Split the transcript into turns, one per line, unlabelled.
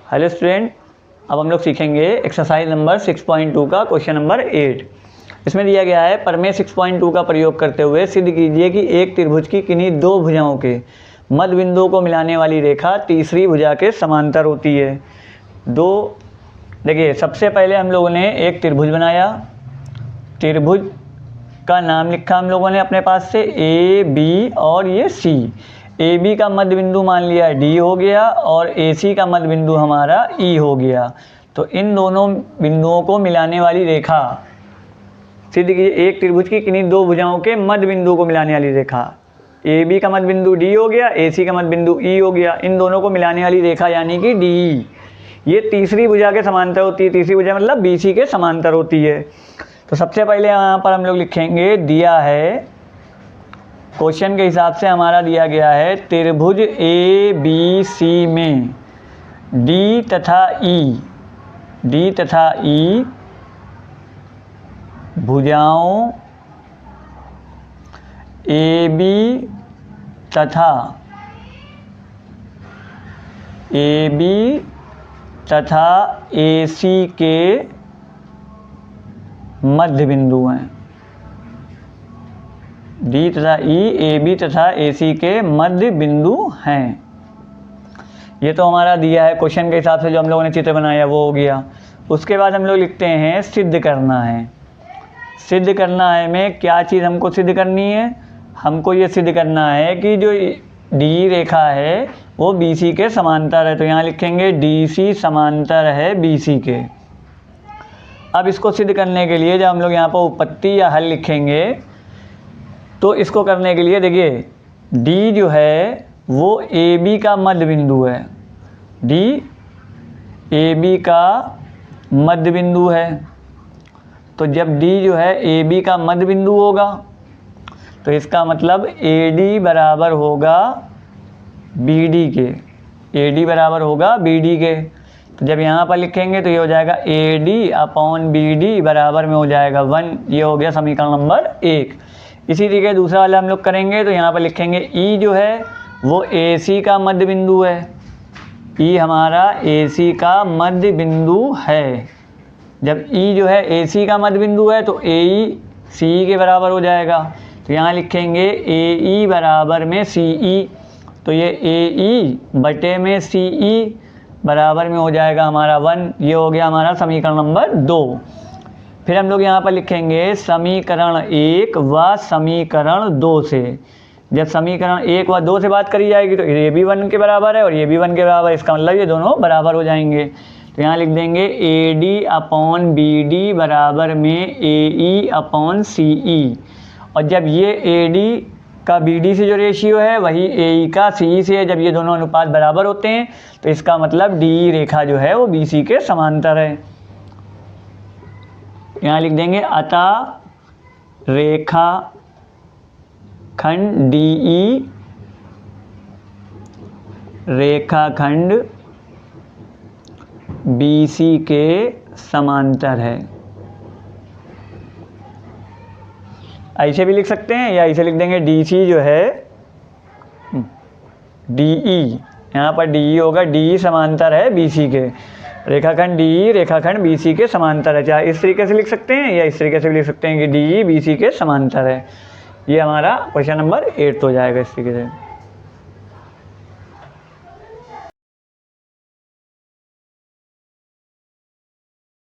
Hello student, अब हम लोग सीखेंगे एक्सरसाइज नंबर 6.2 का क्वेश्चन नंबर 8। इसमें दिया गया है प्रमेय 6.2 का प्रयोग करते हुए सिद्ध कीजिए कि एक त्रिभुज की किन्हीं दो भुजाओं के मध्य बिंदुओं को मिलाने वाली रेखा तीसरी भुजा के समांतर होती है। देखिए, सबसे पहले हम लोगों ने एक त्रिभुज बनाया। त्रिभुज का नाम लिखा हम लोगों ने अपने पास से ए बी और ये सी। ए बी का मध्य बिंदु मान लिया डी हो गया और ए सी का मध्य बिंदु हमारा ई हो गया। तो इन दोनों बिंदुओं को मिलाने वाली रेखा सिद्ध कीजिए एक त्रिभुज की किन्हीं दो भुजाओं के मध्य बिंदु को मिलाने वाली रेखा। ए बी का मध्य बिंदु डी हो गया, ए सी का मध्य बिंदु ई हो गया। इन दोनों को मिलाने वाली रेखा यानी कि डी, ये तीसरी भुजा के समांतर होती है। तीसरी भुजा मतलब बी सी के समांतर होती है। तो सबसे पहले यहाँ पर हम लोग लिखेंगे, दिया है क्वेश्चन के हिसाब से हमारा दिया गया है त्रिभुज ए बी सी में डी तथा ई भुजाओं ए बी तथा ए सी के मध्य बिंदु हैं। डी तथा ई ए बी तथा ए सी के मध्य बिंदु हैं। ये तो हमारा दिया है क्वेश्चन के हिसाब से, जो हम लोगों ने चित्र बनाया वो हो गया। उसके बाद हम लोग लिखते हैं सिद्ध करना है। सिद्ध करना है में क्या चीज़ हमको सिद्ध करनी है? हमको ये सिद्ध करना है कि जो डी रेखा है वो बी सी के समांतर है। तो यहाँ लिखेंगे डी सी समांतर है बी सी के। अब इसको सिद्ध करने के लिए जब हम लोग यहाँ पर उत्पत्ति या हल लिखेंगे, तो इसको करने के लिए देखिए, डी जो है वो ए बी का मध्य बिंदु है। डी ए बी का मध्य बिंदु है। तो जब डी जो है ए बी का मध्य बिंदु होगा तो इसका मतलब ए डी बराबर होगा बी डी के। ए डी बराबर होगा बी डी के। तो जब यहाँ पर लिखेंगे तो ये हो जाएगा A D upon B D बराबर में हो जाएगा 1। ये हो गया समीकरण नंबर 1। इसी तरीके दूसरा वाला हम लोग करेंगे तो यहाँ पर लिखेंगे ई जो है वो ए सी का मध्य बिंदु है। ई हमारा ए सी का मध्य बिंदु है। जब ई जो है ए सी का मध्य बिंदु है तो ए ई सी के बराबर हो जाएगा। तो यहाँ लिखेंगे ए ई बराबर में सी ई। तो ये ए ई बटे में सी ई बराबर में हो जाएगा हमारा 1। ये हो गया हमारा समीकरण नंबर 2। फिर हम लोग यहाँ पर लिखेंगे समीकरण 1 व समीकरण 2 से। जब समीकरण 1 व 2 से बात करी जाएगी तो ये भी 1 के बराबर है और ये भी 1 के बराबर है। इसका मतलब ये दोनों बराबर हो जाएंगे। तो यहाँ लिख देंगे A D upon B D बराबर में ए ई अपॉन सी ई। और जब ये ए डी का बी डी से जो रेशियो है वही ए ई का सी ई से है। जब ये दोनों अनुपात बराबर होते हैं तो इसका मतलब डी रेखा जो है वो बी सी के समांतर है। यहाँ लिख देंगे अतः रेखा खंड डी ई रेखाखंड बी सी के समांतर है। ऐसे भी लिख सकते हैं या ऐसे लिख देंगे डी सी जो है डी ई, यहाँ पर डी ई होगा, डी ई समांतर है बी सी के। रेखाखंड डी ई रेखाखंड बी सी के समांतर है। चाहे इस तरीके से लिख सकते हैं या इस तरीके से भी लिख सकते हैं कि डी ई बी सी के समांतर है। ये हमारा क्वेश्चन नंबर 8 हो जाएगा इस तरीके से।